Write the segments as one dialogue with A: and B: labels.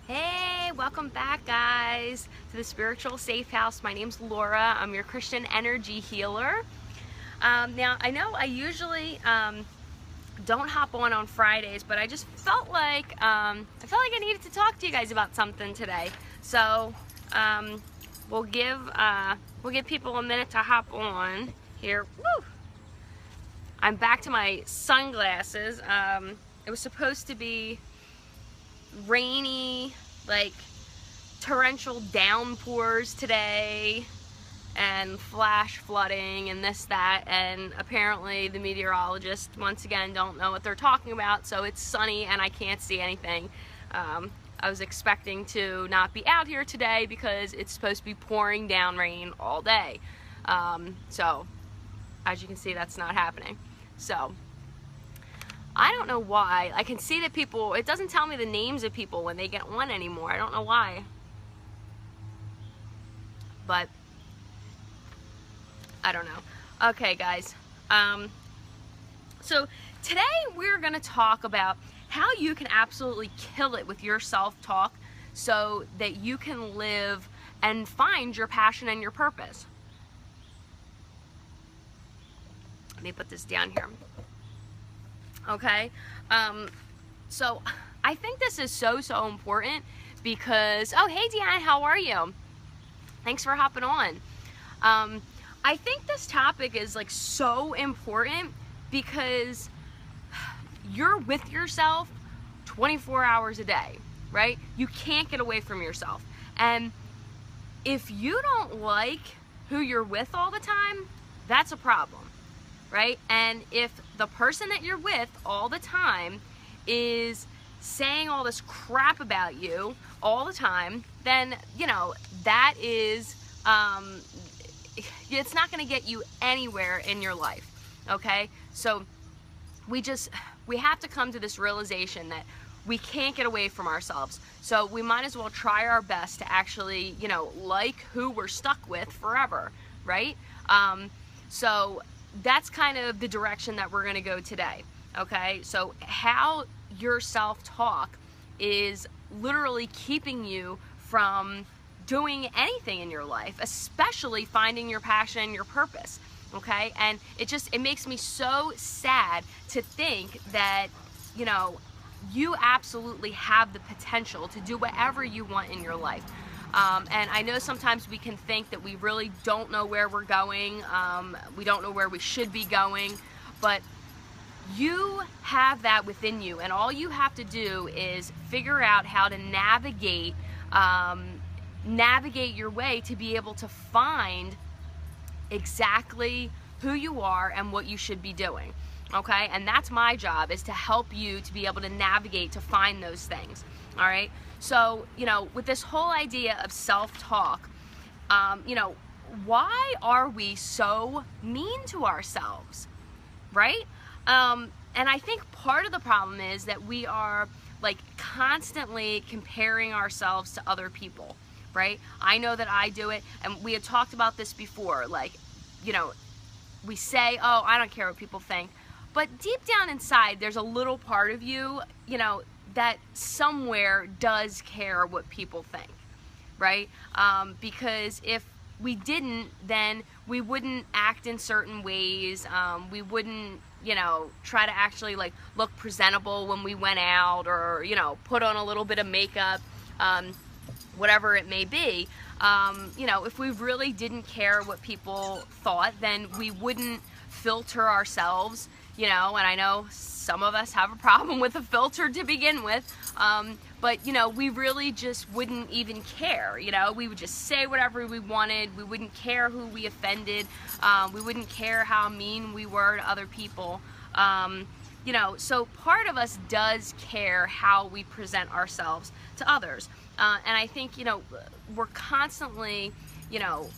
A: Hey, welcome back, guys, to the Spiritual Safe House. My name's Laura. I'm your Christian energy healer. Now, I know I usually don't hop on Fridays, but I just felt like I needed to talk to you guys about something today. So we'll give people a minute to hop on here. Woo! I'm back to my sunglasses. It was supposed to be rainy, like torrential downpours today and flash flooding and this, that, and apparently the meteorologists once again don't know what they're talking about, so it's sunny and I can't see anything. I was expecting to not be out here today because it's supposed to be pouring down rain all day. So as you can see, that's not happening. So I don't know why. I can see that people, it doesn't tell me the names of people when they get on anymore. I don't know why. But I don't know. Okay, guys. So today we're going to talk about how you can absolutely kill it with your self-talk so that you can live and find your passion and your purpose. Let me put this down here. Okay, so I think this is so important because, oh, hey Deanna, how are you? Thanks for hopping on. I think this topic is like so important because you're with yourself 24 hours a day, right? You can't get away from yourself. And if you don't like who you're with all the time, that's a problem. Right? And if the person that you're with all the time is saying all this crap about you all the time, then, you know, that is, it's not going to get you anywhere in your life. Okay? So we have to come to this realization that we can't get away from ourselves. So we might as well try our best to actually, you know, like who we're stuck with forever. Right? So that's kind of the direction that we're going to go today. Okay, so how your self-talk is literally keeping you from doing anything in your life, especially finding your passion and your purpose. Okay, and it makes me so sad to think that, you know, you absolutely have the potential to do whatever you want in your life. And I know sometimes we can think that we really don't know where we're going, we don't know where we should be going, but you have that within you, and all you have to do is figure out how to navigate your way to be able to find exactly who you are and what you should be doing. Okay, and that's my job, is to help you to be able to navigate to find those things. All right, so, you know, with this whole idea of self-talk, you know, why are we so mean to ourselves, right? And I think part of the problem is that we are like constantly comparing ourselves to other people, right? I know that I do it, and we had talked about this before. Like, you know, we say, oh, I don't care what people think. But deep down inside, there's a little part of you, you know, that somewhere does care what people think, right? Because if we didn't, then we wouldn't act in certain ways. We wouldn't, you know, try to actually like look presentable when we went out, or, you know, put on a little bit of makeup, whatever it may be. You know, if we really didn't care what people thought, then we wouldn't filter ourselves. You know, and I know some of us have a problem with a filter to begin with, but, you know, we really just wouldn't even care. You know, we would just say whatever we wanted. We wouldn't care who we offended. We wouldn't care how mean we were to other people. You know, so part of us does care how we present ourselves to others. And I think, you know, we're constantly, you know,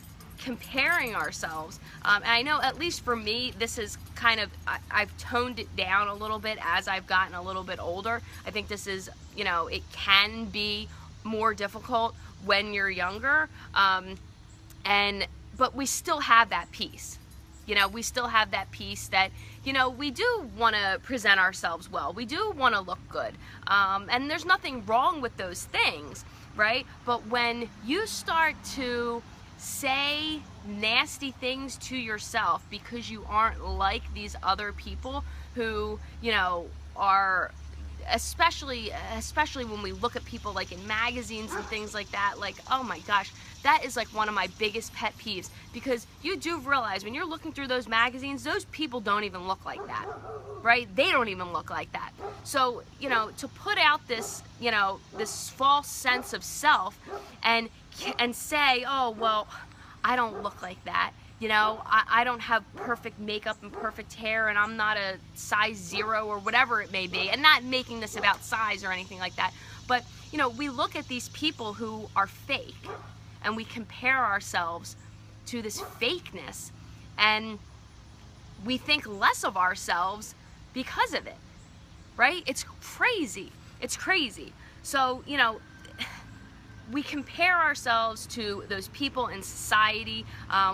A: comparing ourselves, and I know, at least for me, this is kind of, I've toned it down a little bit as I've gotten a little bit older. I think this is, you know, it can be more difficult when you're younger, but we still have that piece, You know, we still have that piece that, you know, we do want to present ourselves well. We do want to look good. And there's nothing wrong with those things, right? But when you start to say nasty things to yourself because you aren't like these other people who, you know, are, especially when we look at people like in magazines and things like that, like, oh my gosh, that is like one of my biggest pet peeves, because you do realize when you're looking through those magazines, those people don't even look like that, right? They don't even look like that. So, you know, to put out this, you know, this false sense of self and say, oh, well, I don't look like that. You know, I don't have perfect makeup and perfect hair, and I'm not a size 0 or whatever it may be. And not making this about size or anything like that. But, you know, we look at these people who are fake and we compare ourselves to this fakeness, and we think less of ourselves because of it, right? It's crazy. It's crazy. So, you know, we compare ourselves to those people in society,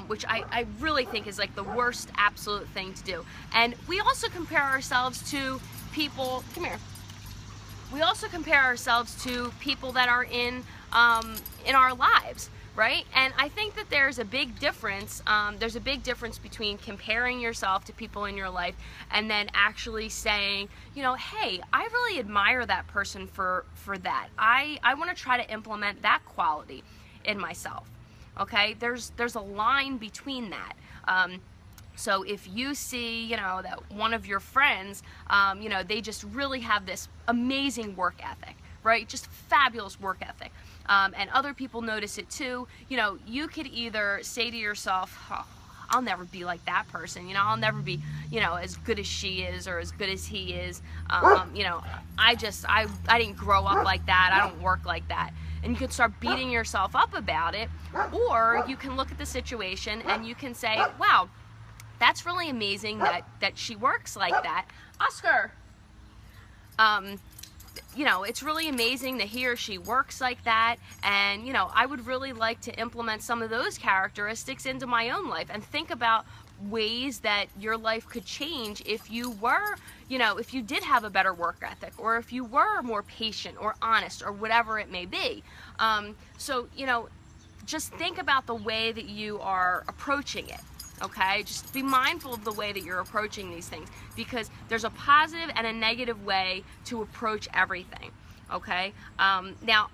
A: which I really think is like the worst absolute thing to do. And we also compare ourselves to people, come here, we also compare ourselves to people that are in our lives, right? And I think that there's a big difference. There's a big difference between comparing yourself to people in your life and then actually saying, you know, hey, I really admire that person for that. I want to try to implement that quality in myself. Okay, there's a line between that. So if you see, you know, that one of your friends, you know, they just really have this amazing work ethic, right? Just fabulous work ethic. And other people notice it too. You know, you could either say to yourself, oh, I'll never be like that person. You know, I'll never be, you know, as good as she is or as good as he is. You know, I didn't grow up like that. I don't work like that. And you can start beating yourself up about it. Or you can look at the situation and you can say, wow, that's really amazing that she works like that. Oscar! You know, it's really amazing that he or she works like that, and, you know, I would really like to implement some of those characteristics into my own life, and think about ways that your life could change if you were, you know, if you did have a better work ethic, or if you were more patient or honest or whatever it may be. So, you know, just think about the way that you are approaching it. Okay, just be mindful of the way that you're approaching these things, because there's a positive and a negative way to approach everything. Okay, now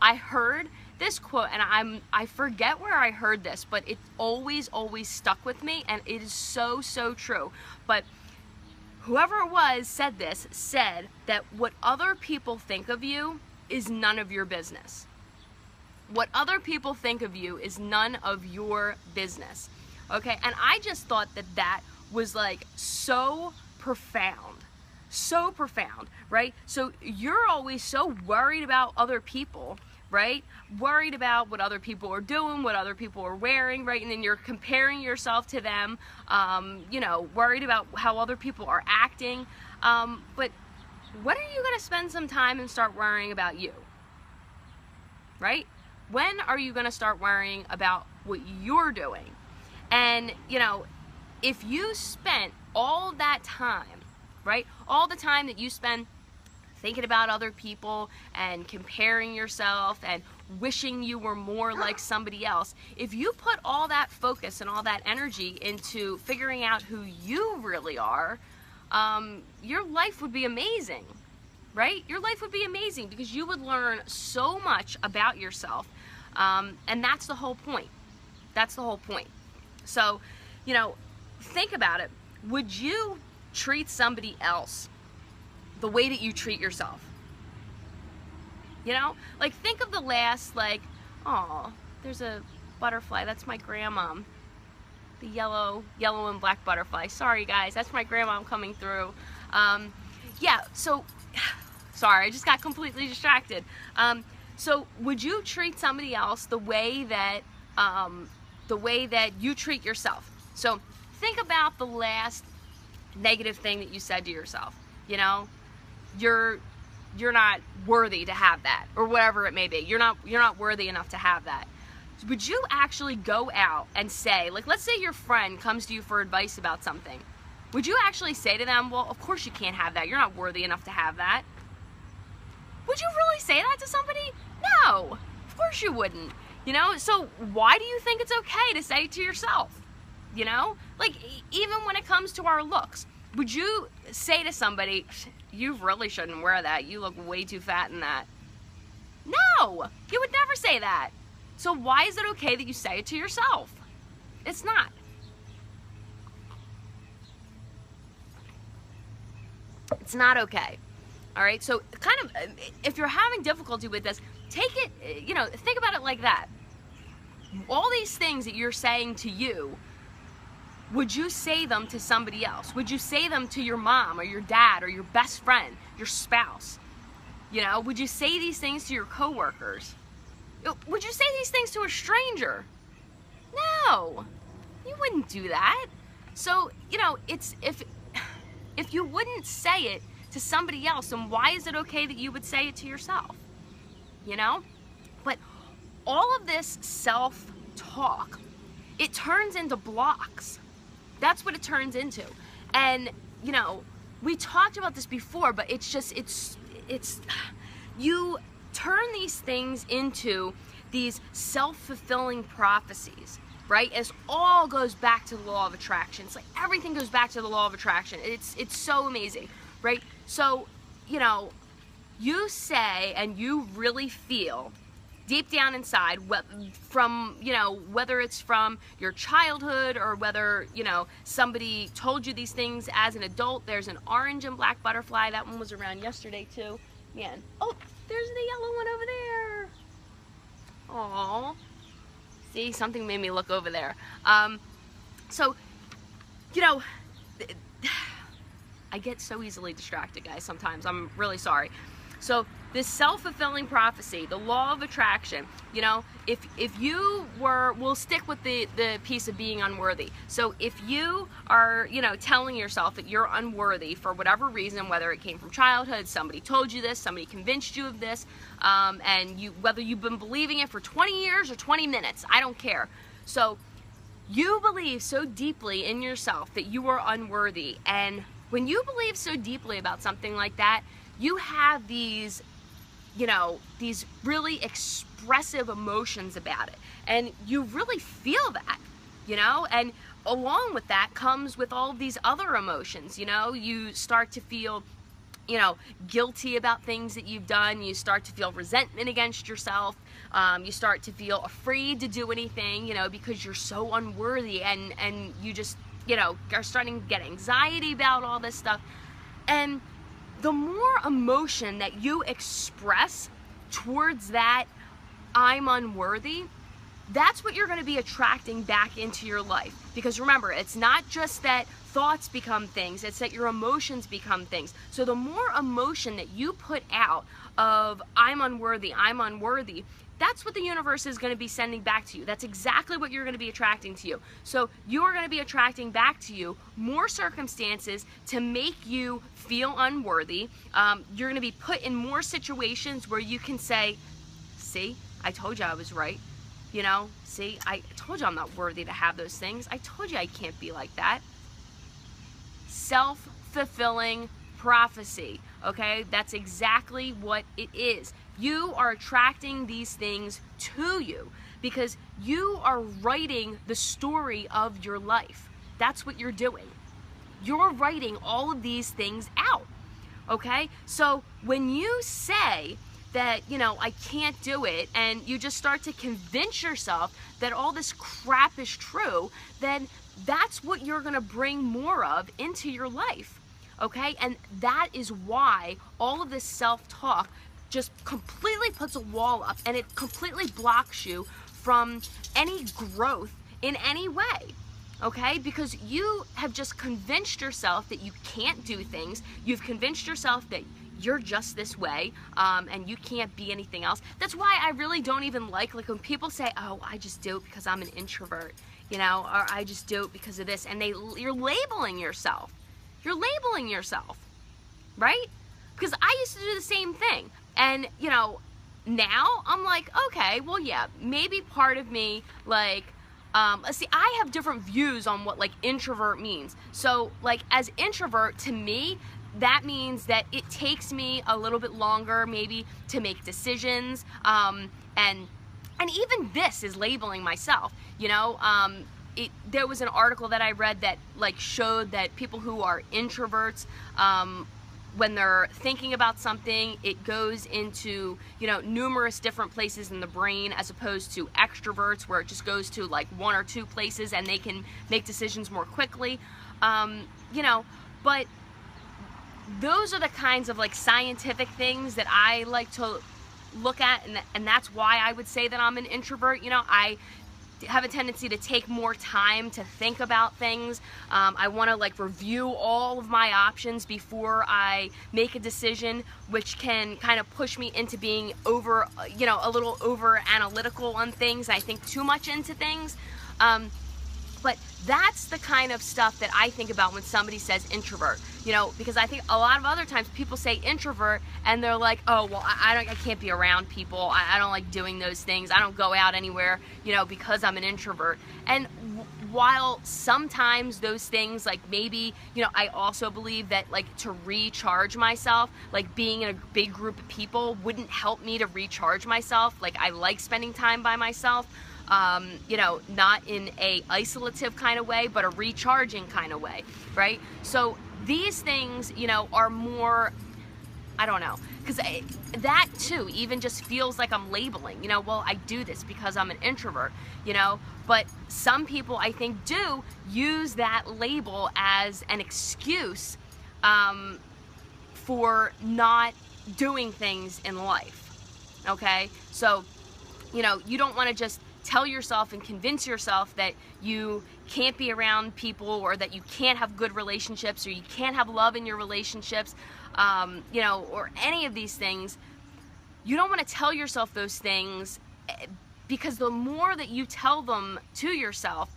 A: I heard this quote, and I forget where I heard this, but it always stuck with me, and it is so true. But whoever it was said that what other people think of you is none of your business. What other people think of you is none of your business. Okay, and I just thought that was like so profound, right? So you're always so worried about other people, right? Worried about what other people are doing, what other people are wearing, right? And then you're comparing yourself to them, you know, worried about how other people are acting. But when are you going to spend some time and start worrying about you, right? When are you going to start worrying about what you're doing? And, you know, if you spent all that time, right, all the time that you spend thinking about other people and comparing yourself and wishing you were more like somebody else, if you put all that focus and all that energy into figuring out who you really are, your life would be amazing, right? Your life would be amazing, because you would learn so much about yourself, and that's the whole point. That's the whole point. So, you know, think about it. Would you treat somebody else the way that you treat yourself? You know, like, think of the last, like, oh, there's a butterfly. That's my grandma. The yellow and black butterfly. Sorry, guys. That's my grandma coming through. Yeah, so, sorry, I just got completely distracted. So, would you treat somebody else the way that you treat yourself? So think about the last negative thing that you said to yourself. You know, you're not worthy to have that, or whatever it may be. You're not worthy enough to have that. would you actually go out and say, like, let's say your friend comes to you for advice about something. Would you actually say to them, well, of course you can't have that. You're not worthy enough to have that. Would you really say that to somebody? No, of course you wouldn't. You know, so why do you think it's okay to say it to yourself? You know, like, even when it comes to our looks, would you say to somebody, you really shouldn't wear that. You look way too fat in that. No, you would never say that. So why is it okay that you say it to yourself? It's not. It's not okay. All right, so kind of, if you're having difficulty with this, take it, you know, think about it like that. All these things that you're saying to you, would you say them to somebody else? Would you say them to your mom or your dad or your best friend, your spouse? You know, would you say these things to your coworkers? Would you say these things to a stranger? No, you wouldn't do that. So, you know, it's if you wouldn't say it to somebody else, then why is it okay that you would say it to yourself? You know? But all of this self-talk, it turns into blocks. That's what it turns into. And, you know, we talked about this before, but it's just, it's you turn these things into these self-fulfilling prophecies, right? It all goes back to the law of attraction. It's like everything goes back to the law of attraction. It's so amazing, right? So, you know, you say and you really feel deep down inside, from, you know, whether it's from your childhood or whether, you know, somebody told you these things as an adult. There's an orange and black butterfly. That one was around yesterday too. Man, oh, there's the yellow one over there. Aww. See, something made me look over there. So, you know, I get so easily distracted, guys, sometimes. I'm really sorry. So this self-fulfilling prophecy, the law of attraction, you know, if you were, we'll stick with the piece of being unworthy. So if you are, you know, telling yourself that you're unworthy for whatever reason, whether it came from childhood, somebody told you this, somebody convinced you of this, and whether you've been believing it for 20 years or 20 minutes, I don't care. So you believe so deeply in yourself that you are unworthy, and when you believe so deeply about something like that, you have these, you know, these really expressive emotions about it. And you really feel that, you know, and along with that comes with all of these other emotions, you know. You start to feel, you know, guilty about things that you've done. You start to feel resentment against yourself. You start to feel afraid to do anything, you know, because you're so unworthy, and you just, you know, are starting to get anxiety about all this stuff. And the more emotion that you express towards that I'm unworthy, that's what you're going to be attracting back into your life. Because remember, it's not just that thoughts become things, it's that your emotions become things. So the more emotion that you put out of I'm unworthy, that's what the universe is going to be sending back to you. That's exactly what you're going to be attracting to you. So you're going to be attracting back to you more circumstances to make you feel unworthy. You're going to be put in more situations where you can say, see, I told you I was right. You know, see, I told you I'm not worthy to have those things. I told you I can't be like that. Self-fulfilling prophecy, okay? That's exactly what it is. You are attracting these things to you because you are writing the story of your life. That's what you're doing. You're writing all of these things out, okay? So when you say that, you know, I can't do it, and you just start to convince yourself that all this crap is true, then that's what you're gonna bring more of into your life, okay? And that is why all of this self-talk just completely puts a wall up, and it completely blocks you from any growth in any way, okay? Because you have just convinced yourself that you can't do things. You've convinced yourself that you're just this way, and you can't be anything else. That's why I really don't even like when people say, oh, I just do it because I'm an introvert, you know, or I just do it because of this, and you're labeling yourself. You're labeling yourself, right? Because I used to do the same thing. And, you know, now I'm like, okay, well, yeah, maybe part of me, like, let's see, I have different views on what like introvert means. So like as introvert, to me, that means that it takes me a little bit longer maybe to make decisions, and even this is labeling myself, you know. There was an article that I read that like showed that people who are introverts, when they're thinking about something, it goes into, you know, numerous different places in the brain, as opposed to extroverts where it just goes to like one or two places and they can make decisions more quickly, you know. But those are the kinds of like scientific things that I like to look at, and that's why I would say that I'm an introvert. You know, I have a tendency to take more time to think about things. I want to like review all of my options before I make a decision, which can kind of push me into being over, you know, a little over analytical on things. I think too much into things. But that's the kind of stuff that I think about when somebody says introvert, you know, because I think a lot of other times people say introvert and they're like, oh, well, I can't be around people. I don't like doing those things. I don't go out anywhere, you know, because I'm an introvert. And while sometimes those things, like maybe, you know, I also believe that like to recharge myself, like being in a big group of people wouldn't help me to recharge myself. Like I like spending time by myself. You know, not in a isolative kind of way, but a recharging kind of way, right? So these things, you know, are more, I don't know, because that too even just feels like I'm labeling, you know, well, I do this because I'm an introvert, you know. But some people, I think, do use that label as an excuse for not doing things in life, okay? So, you know, you don't want to just tell yourself and convince yourself that you can't be around people, or that you can't have good relationships, or you can't have love in your relationships, you know, or any of these things. You don't want to tell yourself those things, because the more that you tell them to yourself,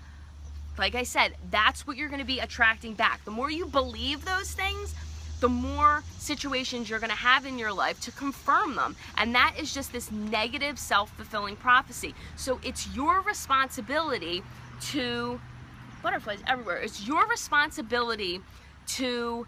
A: like I said, that's what you're going to be attracting back. The more you believe those things, the more situations you're going to have in your life to confirm them. And that is just this negative self-fulfilling prophecy. So it's your responsibility to, butterflies everywhere, it's your responsibility to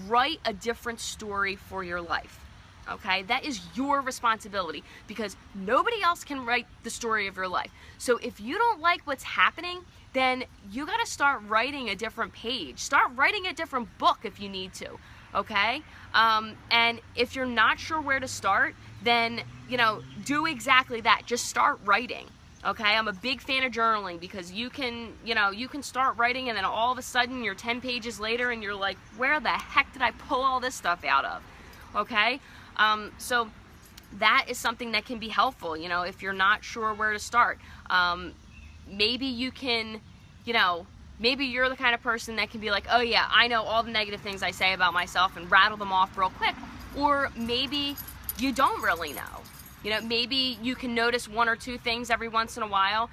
A: write a different story for your life. Okay, that is your responsibility, because nobody else can write the story of your life. So if you don't like what's happening, then you got to start writing a different page. Start writing a different book if you need to, okay? And if you're not sure where to start, then, you know, do exactly that. Just start writing, okay? I'm a big fan of journaling, because you can, you know, you can start writing and then all of a sudden you're 10 pages later and you're like, where the heck did I pull all this stuff out of, okay? So that is something that can be helpful, you know, if you're not sure where to start. Maybe you can, you know, maybe you're the kind of person that can be like, oh yeah, I know all the negative things I say about myself, and rattle them off real quick. Or maybe you don't really know. You know, maybe you can notice one or two things every once in a while,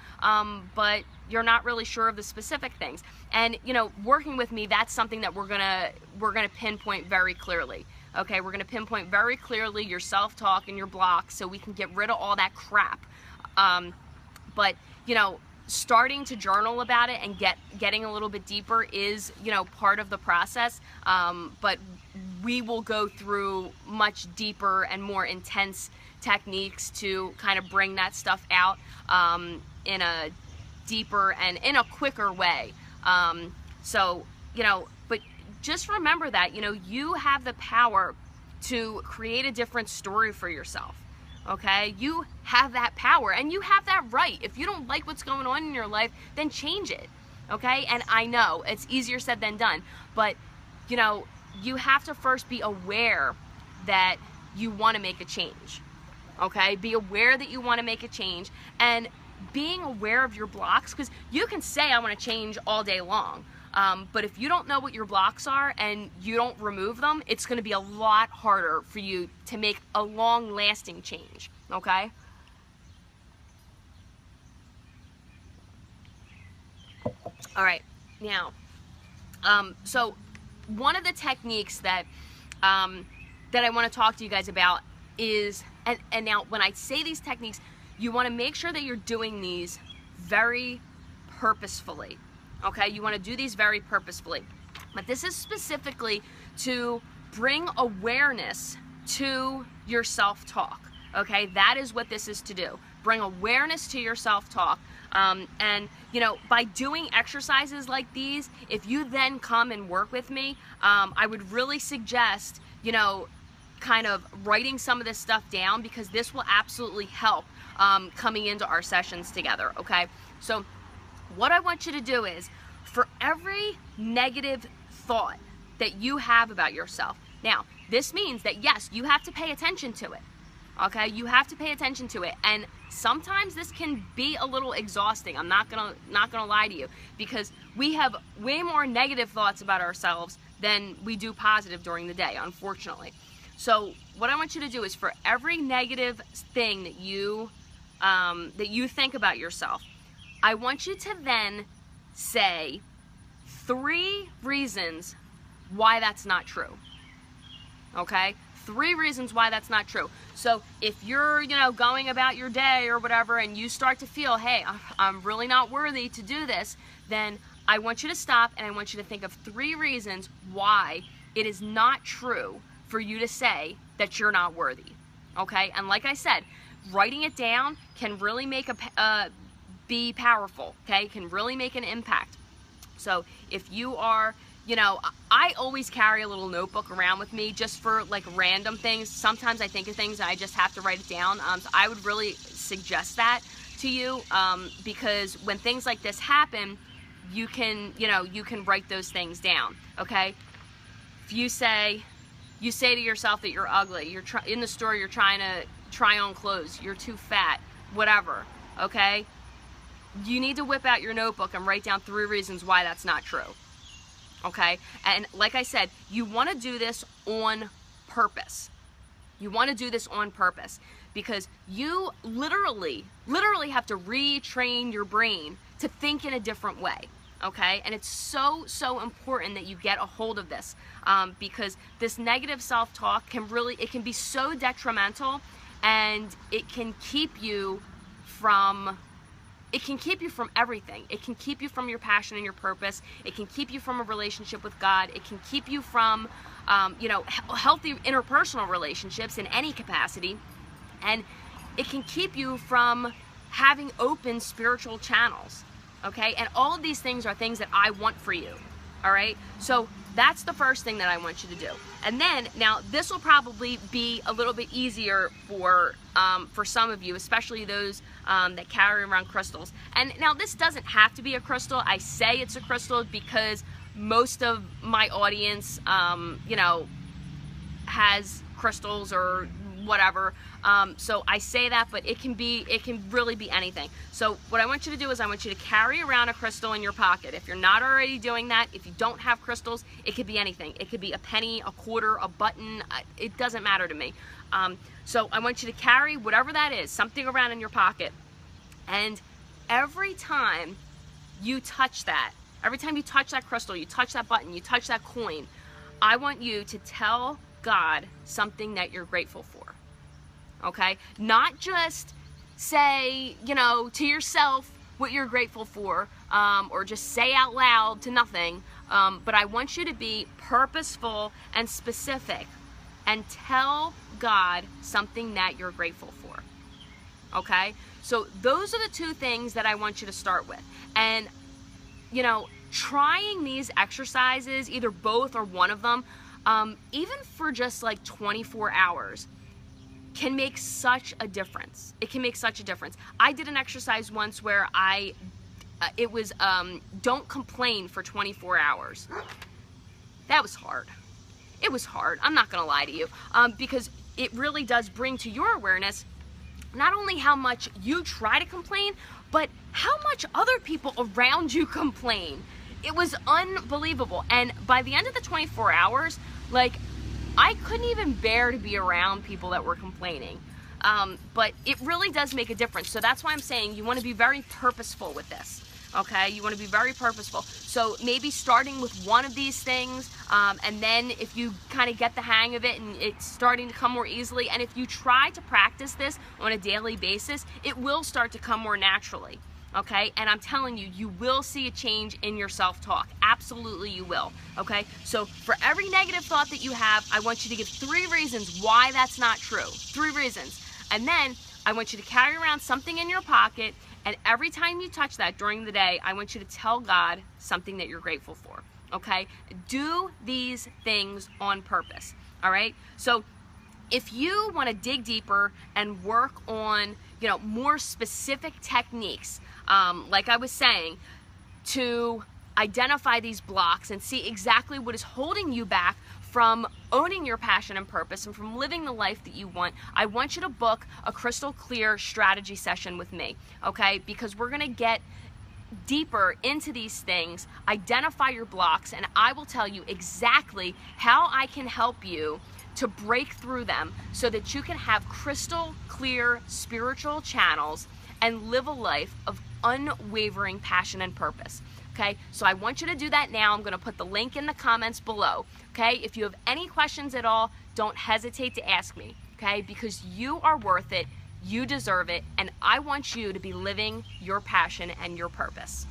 A: but you're not really sure of the specific things. And, you know, working with me, that's something that we're gonna pinpoint very clearly. Okay, we're gonna pinpoint very clearly your self-talk and your blocks, so we can get rid of all that crap. But, you know, starting to journal about it and getting a little bit deeper is, you know, part of the process. But we will go through much deeper and more intense techniques to kind of bring that stuff out in a deeper and in a quicker way. So, you know, but just remember that, you know, you have the power to create a different story for yourself. Okay, you have that power and you have that right. If you don't like what's going on in your life, then change it. Okay, and I know it's easier said than done, but you know, you have to first be aware that you want to make a change. Okay, be aware that you want to make a change, and being aware of your blocks, because you can say I want to change all day long, but if you don't know what your blocks are and you don't remove them, it's going to be a lot harder for you to make a long-lasting change, okay? All right, now, so one of the techniques that I want to talk to you guys about is And now when I say these techniques, you want to make sure that you're doing these very purposefully. Okay, you want to do these very purposefully. But this is specifically to bring awareness to your self-talk. Okay, that is what this is to do. Bring awareness to your self-talk. And you know, by doing exercises like these, if you then come and work with me, I would really suggest, you know, kind of writing some of this stuff down, because this will absolutely help coming into our sessions together. Okay, so what I want you to do is, for every negative thought that you have about yourself, now this means that yes, you have to pay attention to it. Okay, you have to pay attention to it, and sometimes this can be a little exhausting. I'm not gonna lie to you, because we have way more negative thoughts about ourselves than we do positive during the day, unfortunately. So what I want you to do is, for every negative thing that you think about yourself, I want you to then say 3 reasons why that's not true. Okay? 3 reasons why that's not true. So if you're, you know, going about your day or whatever, and you start to feel, hey, I'm really not worthy to do this, then I want you to stop, and I want you to think of 3 reasons why it is not true for you to say that you're not worthy. Okay? And like I said, writing it down can really make be powerful. Okay? Can really make an impact. So if you are, you know, I always carry a little notebook around with me just for like random things. Sometimes I think of things and I just have to write it down. So I would really suggest that to you, because when things like this happen, you can, you know, you can write those things down. Okay? If you say to yourself that you're ugly, you're in the store, you're trying to try on clothes, you're too fat, whatever. Okay? You need to whip out your notebook and write down 3 reasons why that's not true. Okay? And like I said, you want to do this on purpose. You want to do this on purpose, because you literally have to retrain your brain to think in a different way. Okay? And it's so important that you get a hold of this, because this negative self-talk can be so detrimental, and it can keep you from everything. It can keep you from your passion and your purpose. It can keep you from a relationship with God. It can keep you from, you know, healthy interpersonal relationships in any capacity. And it can keep you from having open spiritual channels. Okay? And all of these things are things that I want for you. All right? So that's the first thing that I want you to do. And then, now this will probably be a little bit easier for some of you, especially those that carry around crystals. And now this doesn't have to be a crystal. I say it's a crystal because most of my audience, you know, has crystals or whatever. So I say that, but it can really be anything. So what I want you to do is, I want you to carry around a crystal in your pocket. If you're not already doing that, if you don't have crystals, it could be anything. It could be a penny, a quarter, a button. It doesn't matter to me. So I want you to carry whatever that is, something around in your pocket. And every time you touch that, every time you touch that crystal, you touch that button, you touch that coin, I want you to tell God something that you're grateful for. Okay? Not just say, you know, to yourself what you're grateful for, or just say out loud to nothing, but I want you to be purposeful and specific and tell God something that you're grateful for. Okay? So those are the 2 things that I want you to start with. And, you know, trying these exercises, either both or one of them, even for just like 24 hours, can make such a difference. It can make such a difference. I did an exercise once where it was don't complain for 24 hours. That was hard. It was hard. I'm not gonna lie to you, because it really does bring to your awareness not only how much you try to complain, but how much other people around you complain. It was unbelievable. And by the end of the 24 hours, like, I couldn't even bear to be around people that were complaining. But it really does make a difference. So that's why I'm saying you want to be very purposeful with this. Okay, you want to be very purposeful. So maybe starting with one of these things, and then if you kind of get the hang of it and it's starting to come more easily, and if you try to practice this on a daily basis, it will start to come more naturally. Okay, and I'm telling you, you will see a change in your self-talk. Absolutely you will. Okay, so for every negative thought that you have, I want you to give 3 reasons why that's not true. 3 reasons. And then I want you to carry around something in your pocket, and every time you touch that during the day, I want you to tell God something that you're grateful for. Okay, do these things on purpose. All right, so if you want to dig deeper and work on, you know, more specific techniques, like I was saying, to identify these blocks and see exactly what is holding you back from owning your passion and purpose and from living the life that you want, I want you to book a crystal clear strategy session with me, okay? Because we're gonna get deeper into these things, identify your blocks, and I will tell you exactly how I can help you to break through them so that you can have crystal clear spiritual channels and live a life of unwavering passion and purpose. Okay, so I want you to do that now. I'm going to put the link in the comments below. Okay, if you have any questions at all, don't hesitate to ask me. Okay, because you are worth it, you deserve it, and I want you to be living your passion and your purpose.